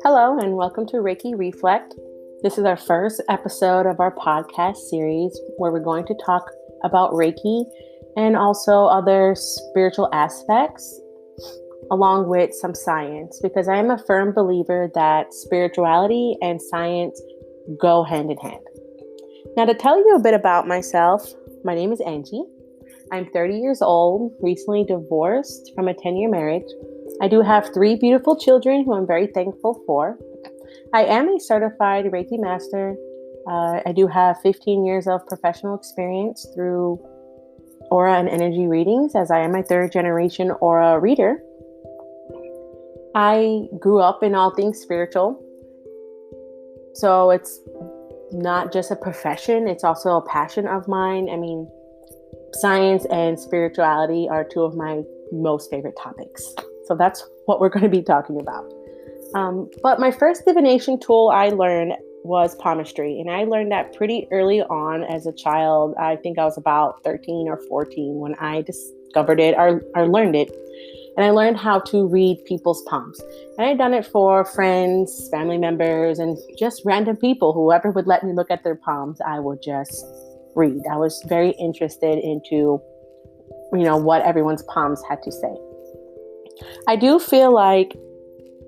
Hello, and welcome to Reiki Reflect. This is our first episode of our podcast series where we're going to talk about Reiki and also other spiritual aspects, along with some science, because I am a firm believer that spirituality and science go hand in hand. Now, to tell you a bit about myself, my name is Angie. I'm 30 years old, recently divorced from a 10-year marriage. I do have 3 beautiful children who I'm very thankful for. I am a certified Reiki master. I do have 15 years of professional experience through aura and energy readings, as I am a 3rd generation aura reader. I grew up in all things spiritual. So it's not just a profession, it's also a passion of mine. I mean, science and spirituality are 2 of my most favorite topics. So that's what we're going to be talking about. But my first divination tool I learned was palmistry. And I learned that pretty early on as a child. I think I was about 13 or 14 when I discovered it or learned it. And I learned how to read people's palms. And I'd done it for friends, family members, and just random people. Whoever would let me look at their palms, I would just read. I was very interested into, what everyone's palms had to say. I do feel like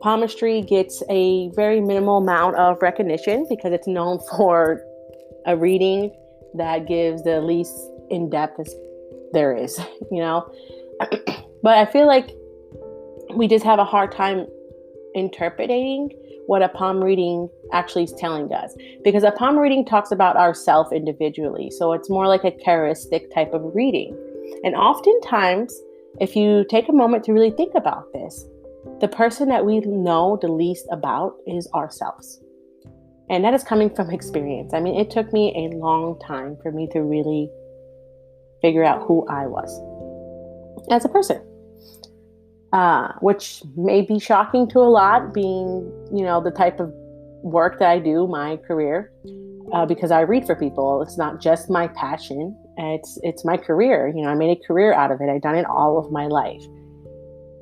palmistry gets a very minimal amount of recognition because it's known for a reading that gives the least in-depth as there is, But I feel like we just have a hard time interpreting what a palm reading actually is telling us, because a palm reading talks about ourselves individually. So it's more like a charismatic type of reading. And oftentimes, if you take a moment to really think about this, the person that we know the least about is ourselves. And that is coming from experience. I mean, it took me a long time for me to really figure out who I was as a person. Which may be shocking to a lot, being, the type of work that I do, my career, because I read for people. It's not just my passion. It's my career. I made a career out of it. I've done it all of my life.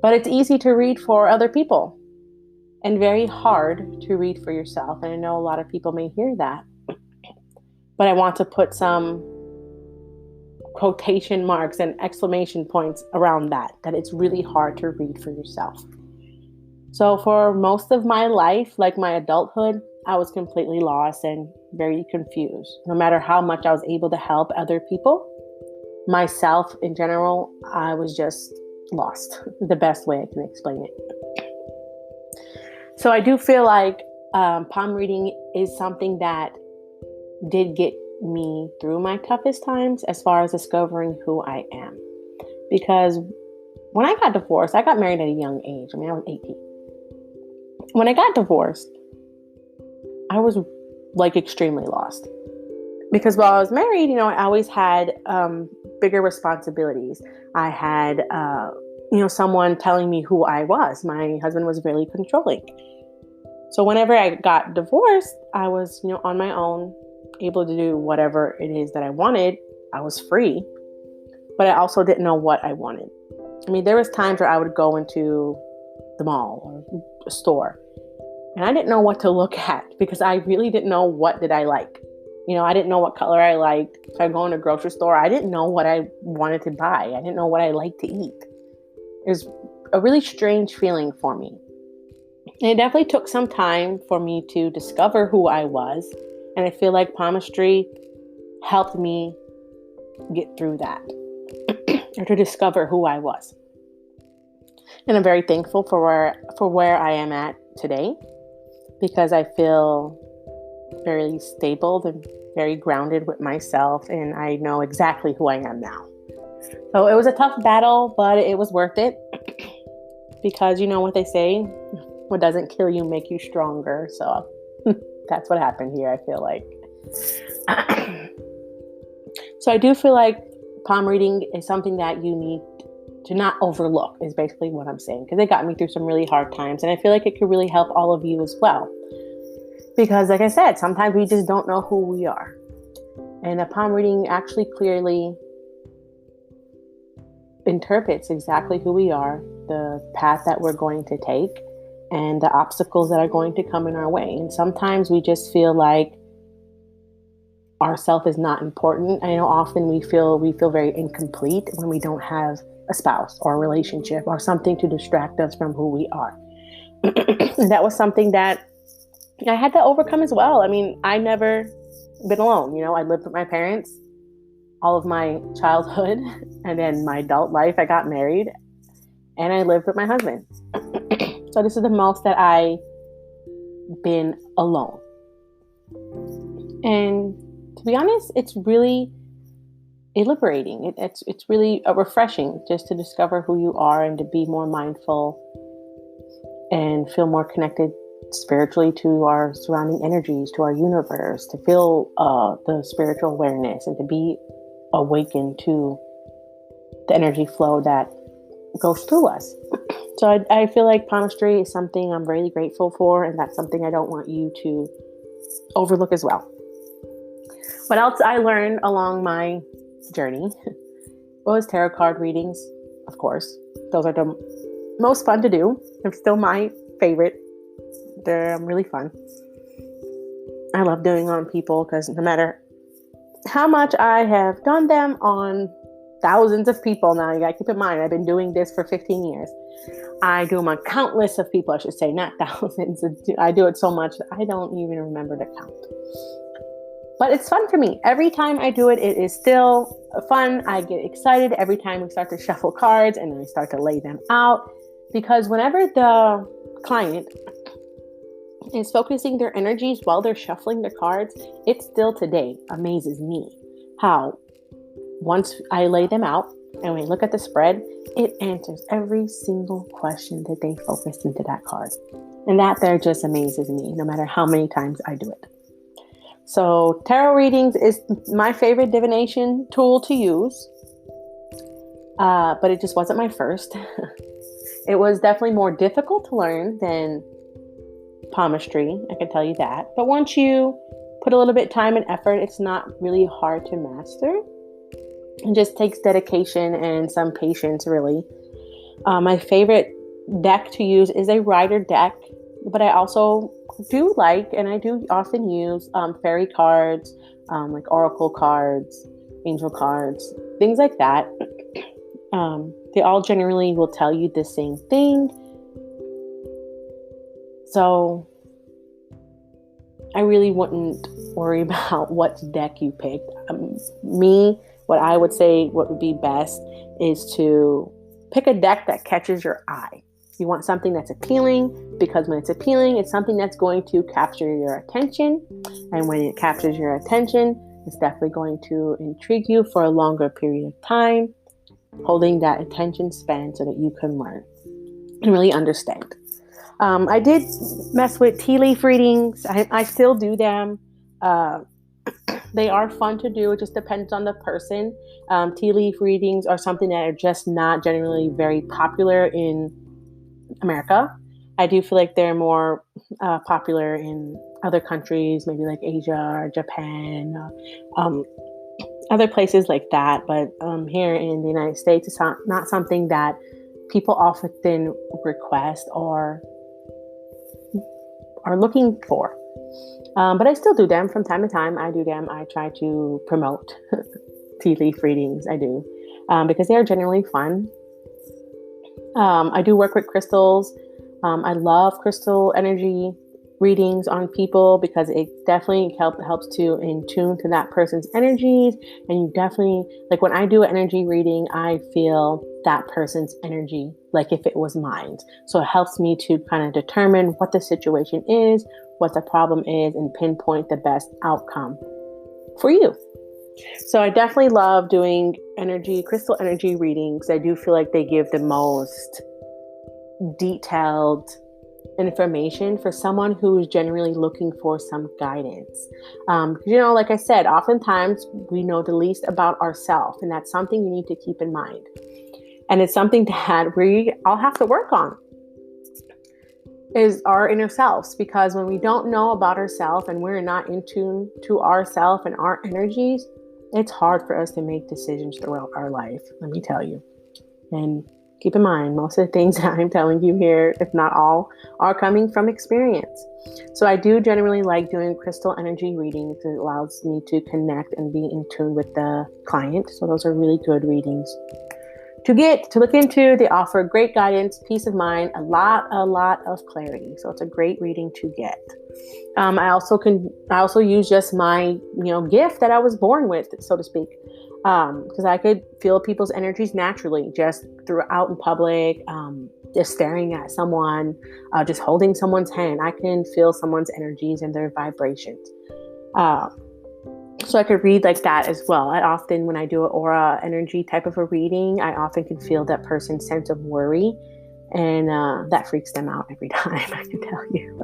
But it's easy to read for other people and very hard to read for yourself. And I know a lot of people may hear that, but I want to put some quotation marks and exclamation points around that it's really hard to read for yourself. So for most of my life, like my adulthood, I was completely lost and very confused. No matter how much I was able to help other people, myself in general, I was just lost. The best way I can explain it. So I do feel like palm reading is something that did get me through my toughest times as far as discovering who I am. Because when I got divorced, I got married at a young age. I was 18. When I got divorced, I was extremely lost. Because while I was married, I always had bigger responsibilities. I had, someone telling me who I was. My husband was really controlling. So whenever I got divorced, I was, on my own, able to do whatever it is that I wanted. I was free, but I also didn't know what I wanted. There was times where I would go into the mall or a store, and I didn't know what to look at because I really didn't know what did I like. I didn't know what color I liked. If I go in a grocery store, I didn't know what I wanted to buy. I didn't know what I liked to eat. It was a really strange feeling for me. And it definitely took some time for me to discover who I was. And I feel like palmistry helped me get through that or to discover who I was. And I'm very thankful for where I am at today, because I feel very stable and very grounded with myself, and I know exactly who I am now. So it was a tough battle, but it was worth it, because you know what they say, what doesn't kill you make you stronger. So that's what happened here, I feel like. So I do feel like palm reading is something that you need to not overlook, is basically what I'm saying, because it got me through some really hard times, and I feel like it could really help all of you as well. Because like I said, sometimes we just don't know who we are. And a palm reading actually clearly interprets exactly who we are, the path that we're going to take, and the obstacles that are going to come in our way. And sometimes we just feel like ourself is not important. I know often we feel very incomplete when we don't have a spouse or a relationship or something to distract us from who we are. And that was something that I had to overcome as well. I mean, I never been alone. I lived with my parents all of my childhood, and then my adult life, I got married, and I lived with my husband. So this is the most that I've been alone. And to be honest, it's really liberating. It's really refreshing just to discover who you are and to be more mindful and feel more connected spiritually to our surrounding energies, to our universe, to feel the spiritual awareness and to be awakened to the energy flow that goes through us. So I feel like palmistry is something I'm really grateful for, and that's something I don't want you to overlook as well. What else I learned along my journey was tarot card readings, of course. Those are the most fun to do. They're still my favorite. They're really fun. I love doing them on people because no matter how much I have done them on thousands of people now, you gotta keep in mind, I've been doing this for 15 years. I do them on countless of people, I should say, not thousands. I do it so much that I don't even remember the count. But it's fun for me. Every time I do it, it is still fun. I get excited every time we start to shuffle cards and I start to lay them out. Because whenever the client is focusing their energies while they're shuffling their cards, it still today amazes me how once I lay them out and we look at the spread, it answers every single question that they focused into that card. And that there just amazes me no matter how many times I do it. So tarot readings is my favorite divination tool to use, but it just wasn't my first. It was definitely more difficult to learn than palmistry, I can tell you that. But once you put a little bit of time and effort, it's not really hard to master. It just takes dedication and some patience, really. My favorite deck to use is a rider deck, but I also do like, and I do often use fairy cards, like oracle cards, angel cards, things like that. They all generally will tell you the same thing. So I really wouldn't worry about what deck you picked. What I would say what would be best is to pick a deck that catches your eye. You want something that's appealing, because when it's appealing, it's something that's going to capture your attention. And when it captures your attention, it's definitely going to intrigue you for a longer period of time, holding that attention span so that you can learn and really understand. I did mess with tea leaf readings. I still do them. They are fun to do. It just depends on the person. Tea leaf readings are something that are just not generally very popular in America. I do feel like they're more popular in other countries, maybe like Asia or Japan, other places like that. But here in the United States, it's not something that people often request or are looking for. But I still do them from time to time. I do them. I try to promote tea leaf readings. I do because they are generally fun. I do work with crystals. I love crystal energy readings on people because it definitely helps to in tune to that person's energies. And you definitely, like when I do an energy reading, I feel that person's energy like if it was mine. So it helps me to kind of determine what the situation is, what the problem is, and pinpoint the best outcome for you. So I definitely love doing crystal energy readings. I do feel like they give the most detailed information for someone who is generally looking for some guidance. Like I said, oftentimes we know the least about ourselves, and that's something you need to keep in mind. And it's something that we all have to work on, is our inner selves, because when we don't know about ourselves and we're not in tune to ourselves and our energies, it's hard for us to make decisions throughout our life, let me tell you. And Keep in mind, most of the things that I'm telling you here, if not all, are coming from experience. So I do generally like doing crystal energy readings. It allows me to connect and be in tune with the client. So those are really good readings to look into. They offer great guidance, peace of mind, a lot of clarity. So it's a great reading to get. I also use just my, gift that I was born with, so to speak. Because I could feel people's energies naturally, just throughout in public, just staring at someone, just holding someone's hand. I can feel someone's energies and their vibrations. So I could read like that as well. I often, when I do an aura energy type of a reading, I often can feel that person's sense of worry, and that freaks them out every time, I can tell you.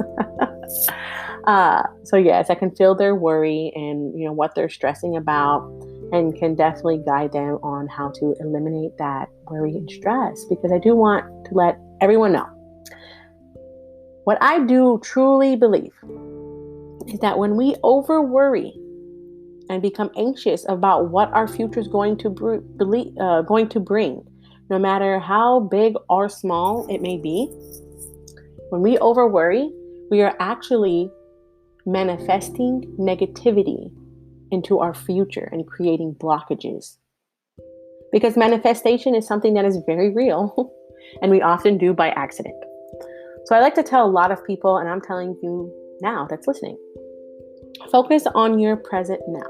So yes, I can feel their worry and, what they're stressing about, and can definitely guide them on how to eliminate that worry and stress, because I do want to let everyone know what I do truly believe is that when we over worry and become anxious about what our future is going to bring, no matter how big or small it may be, when we over worry, we are actually manifesting negativity into our future and creating blockages. Because manifestation is something that is very real and we often do by accident. So I like to tell a lot of people, and I'm telling you now that's listening, focus on your present now.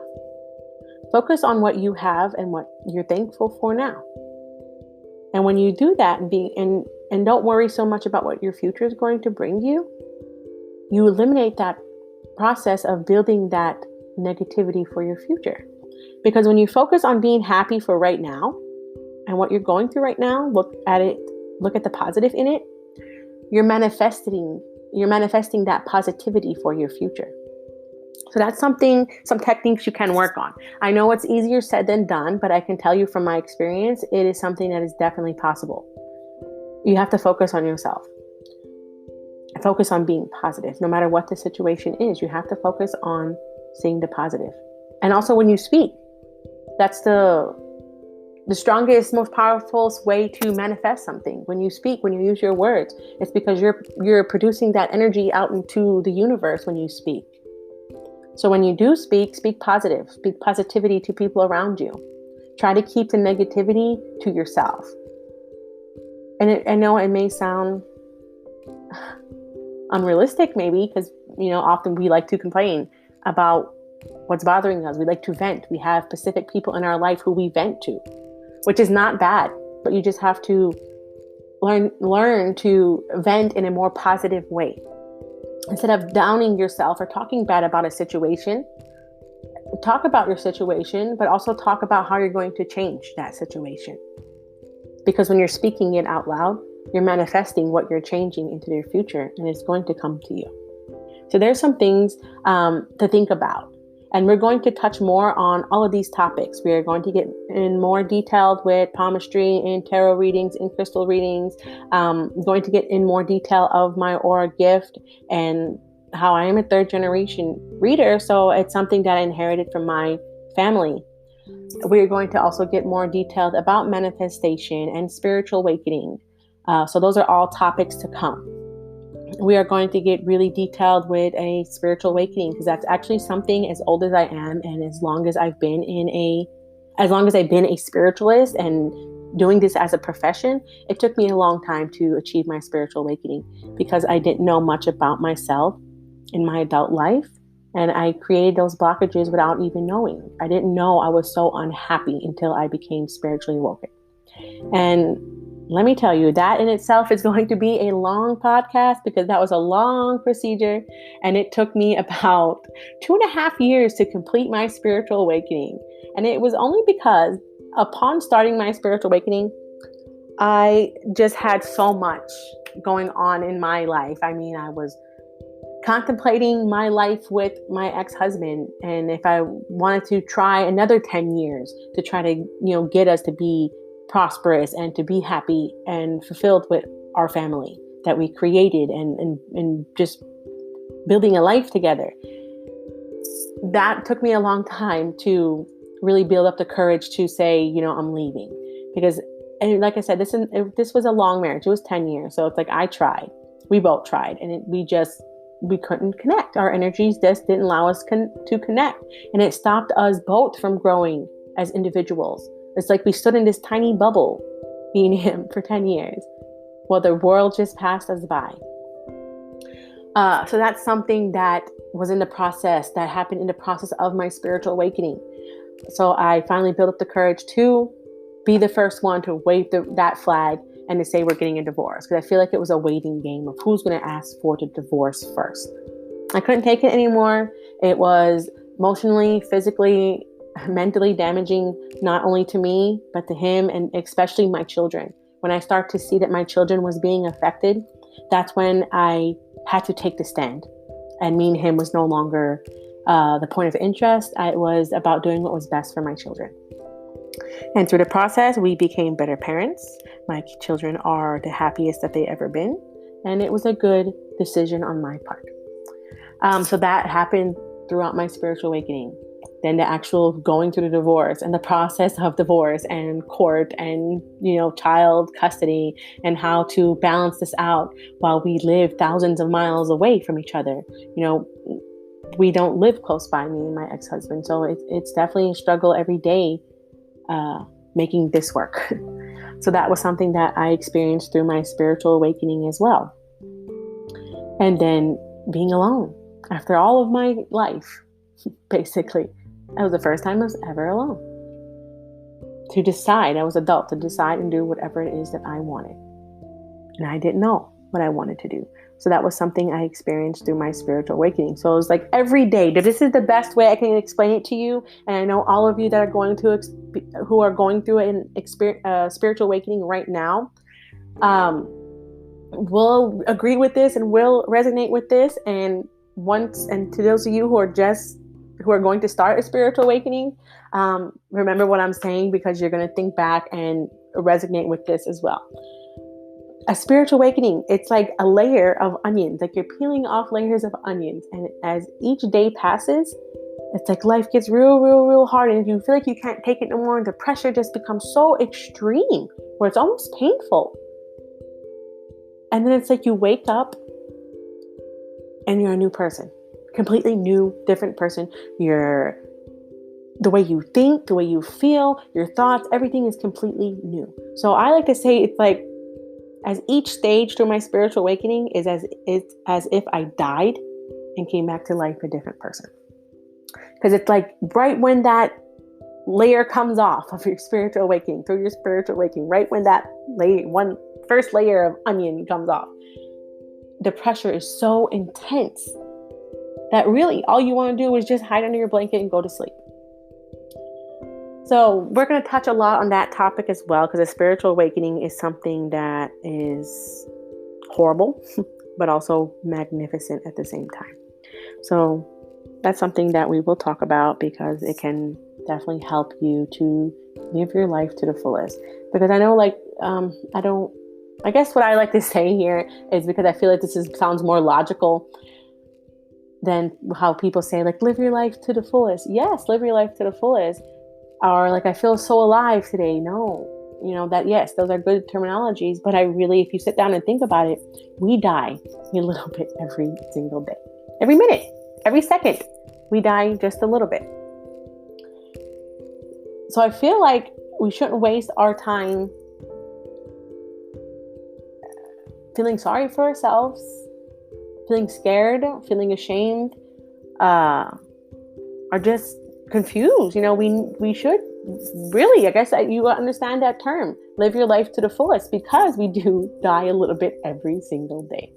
Focus on what you have and what you're thankful for now. And when you do that and don't worry so much about what your future is going to bring you, you eliminate that process of building that negativity for your future. Because when you focus on being happy for right now and what you're going through right now, look at the positive in it, you're manifesting that positivity for your future. So that's some techniques you can work on. I know it's easier said than done, but I can tell you from my experience, it is something that is definitely possible. You have to focus on yourself. Focus on being positive. No matter what the situation is, you have to focus on seeing the positive. And also when you speak, that's the strongest, most powerful way to manifest something. When you speak, when you use your words, it's because you're producing that energy out into the universe when you speak. So when you do speak positive. Speak positivity to people around you. Try to keep the negativity to yourself. And I know it may sound unrealistic maybe, because often we like to complain about what's bothering us. We like to vent. We have specific people in our life who we vent to, which is not bad, but you just have to learn to vent in a more positive way. Instead of downing yourself or talking bad about a situation, talk about your situation, but also talk about how you're going to change that situation. Because when you're speaking it out loud, you're manifesting what you're changing into your future, and it's going to come to you. So there's some things to think about. And we're going to touch more on all of these topics. We are going to get in more detailed with palmistry and tarot readings and crystal readings. Going to get in more detail of my aura gift and how I am a third generation reader. So it's something that I inherited from my family. We're going to also get more detailed about manifestation and spiritual awakening. So those are all topics to come. We are going to get really detailed with a spiritual awakening, because that's actually something as old as I am and as long as I've been a spiritualist and doing this as a profession, it took me a long time to achieve my spiritual awakening, because I didn't know much about myself in my adult life. And I created those blockages without even knowing. I didn't know I was so unhappy until I became spiritually awoken. And let me tell you, that in itself is going to be a long podcast, because that was a long procedure. And it took me about 2.5 years to complete my spiritual awakening. And it was only because upon starting my spiritual awakening, I just had so much going on in my life. I mean, I was contemplating my life with my ex-husband, and if I wanted to try another 10 years to try to, get us to be prosperous and to be happy and fulfilled with our family that we created, and just building a life together. That took me a long time to really build up the courage to say, I'm leaving, because And like I said, this was a long marriage. It was 10 years. So it's like, I tried. We both tried. And we couldn't connect. Our energies just didn't allow us to connect. And it stopped us both from growing as individuals. It's like we stood in this tiny bubble, me and him, for 10 years. Well, the world just passed us by. So that's something that was in the process, that happened in the process of my spiritual awakening. So I finally built up the courage to be the first one to wave that flag and to say we're getting a divorce. Because I feel like it was a waiting game of who's going to ask for the divorce first. I couldn't take it anymore. It was emotionally, physically, mentally damaging, not only to me, but to him, and especially my children. When I start to see that my children was being affected, that's when I had to take the stand. And me and him was no longer the point of interest. It was about doing what was best for my children. And through the process, we became better parents. My children are the happiest that they ever been. And it was a good decision on my part. So that happened throughout my spiritual awakening. Then the actual going through the divorce and the process of divorce and court and, child custody and how to balance this out while we live thousands of miles away from each other. We don't live close by, me and my ex-husband. So it's definitely a struggle every day making this work. So that was something that I experienced through my spiritual awakening as well. And then being alone after all of my life, basically. That was the first time I was ever alone. To decide, I was adult, to decide and do whatever it is that I wanted. And I didn't know what I wanted to do. So that was something I experienced through my spiritual awakening. So it was like every day. This is the best way I can explain it to you. And I know all of you that are who are going through an spiritual awakening right now will agree with this and will resonate with this. And to those of you who are going to start a spiritual awakening, remember what I'm saying, because you're going to think back and resonate with this as well. A spiritual awakening, it's like a layer of onions, like you're peeling off layers of onions. And as each day passes, it's like life gets real, real, real hard. And you feel like you can't take it no more. And the pressure just becomes so extreme where it's almost painful. And then it's like you wake up and you're a new person. Completely new, different person. The way you think, the way you feel, your thoughts, everything is completely new. So I like to say it's like, as each stage through my spiritual awakening is as if I died and came back to life a different person. Because it's like right when that layer comes off of your spiritual awakening, through your spiritual awakening, right when that first layer of onion comes off, the pressure is so intense that really all you want to do is just hide under your blanket and go to sleep. So we're going to touch a lot on that topic as well, because a spiritual awakening is something that is horrible, but also magnificent at the same time. So that's something that we will talk about, because it can definitely help you to live your life to the fullest. Because I know, I guess what I like to say here is, because I feel like sounds more logical than how people say, like, live your life to the fullest. Yes, live your life to the fullest. Or like, I feel so alive today. No, that, yes, those are good terminologies. But if you sit down and think about it, we die a little bit every single day, every minute, every second, we die just a little bit. So I feel like we shouldn't waste our time feeling sorry for ourselves, feeling scared, feeling ashamed, or just confused. We should really, I guess you understand that term, live your life to the fullest, because we do die a little bit every single day.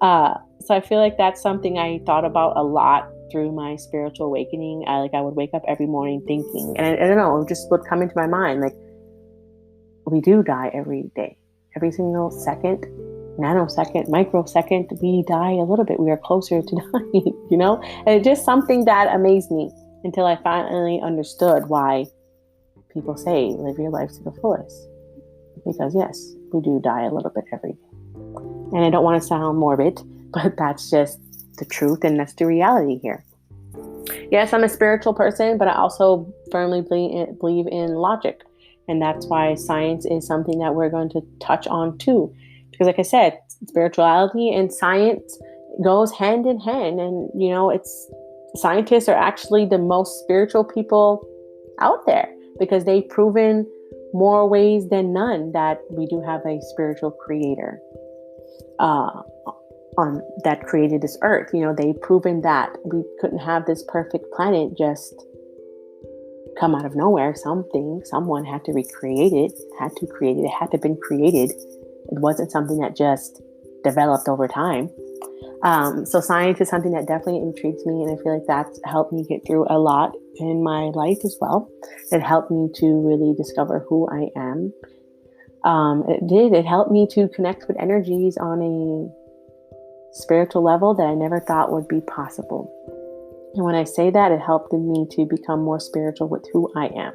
So I feel like that's something I thought about a lot through my spiritual awakening. I would wake up every morning thinking, and I don't know, it just would come into my mind, like, we do die every day, every single second, nanosecond, microsecond, we die a little bit. We are closer to dying, and it's just something that amazed me until I finally understood why people say live your life to the fullest. Because yes, we do die a little bit every day. And I don't want to sound morbid, but that's just the truth, and that's the reality here. Yes, I'm a spiritual person, but I also firmly believe in logic And that's why science is something that we're going to touch on too. Because like I said, spirituality and science goes hand in hand. And, scientists are actually the most spiritual people out there because they've proven more ways than none that we do have a spiritual creator on that created this earth. They've proven that we couldn't have this perfect planet just come out of nowhere. Someone had to recreate it, had to create it. It had to have been created. It wasn't something that just developed over time. So science is something that definitely intrigues me, and I feel like that's helped me get through a lot in my life as well. It helped me to really discover who I am. It helped me to connect with energies on a spiritual level that I never thought would be possible. And when I say that, it helped me to become more spiritual with who I am,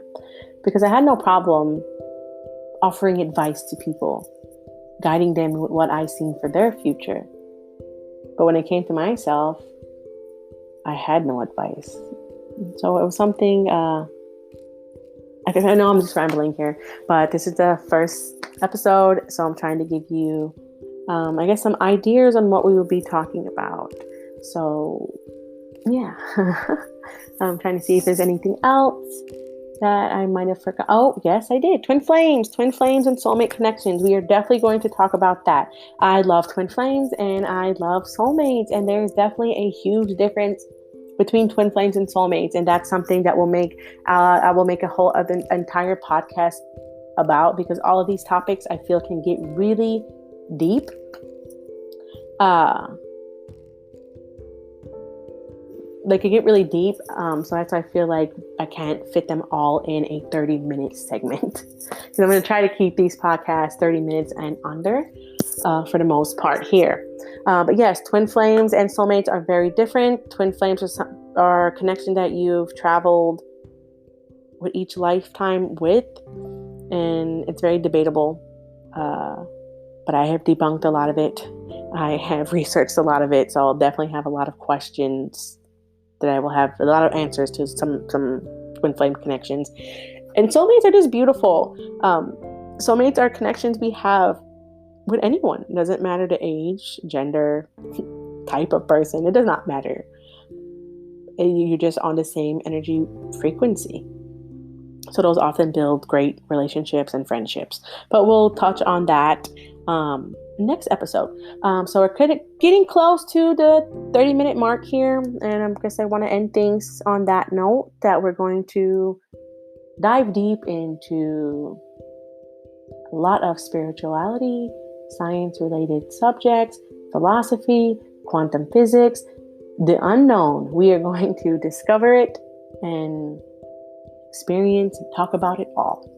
because I had no problem offering advice to people, guiding them with what I seen for their future. But when it came to myself, I had no advice. So it was something, I know I'm just rambling here, but this is the first episode. So I'm trying to give you, some ideas on what we will be talking about. So yeah, I'm trying to see if there's anything else that I might have forgot. Oh, yes, I did. Twin flames and soulmate connections. We are definitely going to talk about that. I love twin flames and I love soulmates, and there's definitely a huge difference between twin flames and soulmates, and that's something that will make I will make a whole other entire podcast about, because all of these topics I feel can get really deep. They could get really deep. So that's why I feel like I can't fit them all in a 30-minute segment. So I'm going to try to keep these podcasts 30 minutes and under for the most part here. But yes, twin flames and soulmates are very different. Twin flames are a connection that you've traveled with each lifetime with, and it's very debatable. But I have debunked a lot of it. I have researched a lot of it, so I'll definitely have a lot of questions that I will have a lot of answers to some twin flame connections. And soulmates are just beautiful. Soulmates are connections we have with anyone. It doesn't matter the age, gender, type of person. It does not matter. You're just on the same energy frequency. So those often build great relationships and friendships. But we'll touch on that next episode. So we're getting close to the 30-minute mark here, and I guess I want to end things on that note that we're going to dive deep into a lot of spirituality, science-related subjects, philosophy, quantum physics, the unknown. We are going to discover it and experience and talk about it all.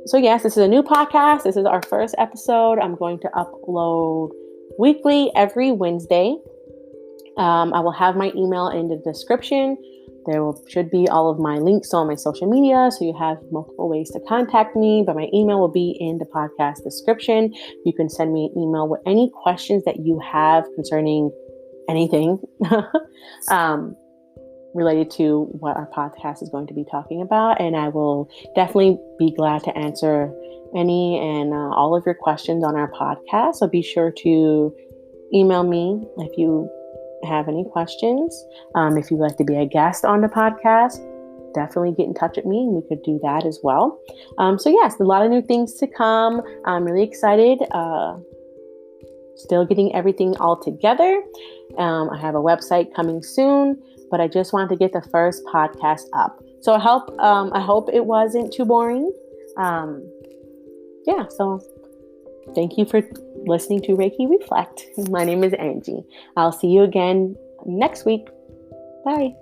So yes, this is a new podcast. This is our first episode. I'm going to upload weekly every Wednesday. I will have my email in the description. There should be all of my links on my social media, so you have multiple ways to contact me, but my email will be in the podcast description. You can send me an email with any questions that you have concerning anything related to what our podcast is going to be talking about, and I will definitely be glad to answer any and all of your questions on our podcast. So be sure to email me if you have any questions. If you'd like to be a guest on the podcast, definitely get in touch with me and we could do that as well. So yes, a lot of new things to come. I'm really excited. Still getting everything all together. I have a website coming soon, but I just wanted to get the first podcast up. So I hope it wasn't too boring. So thank you for listening to Reiki Reflect. My name is Angie. I'll see you again next week. Bye.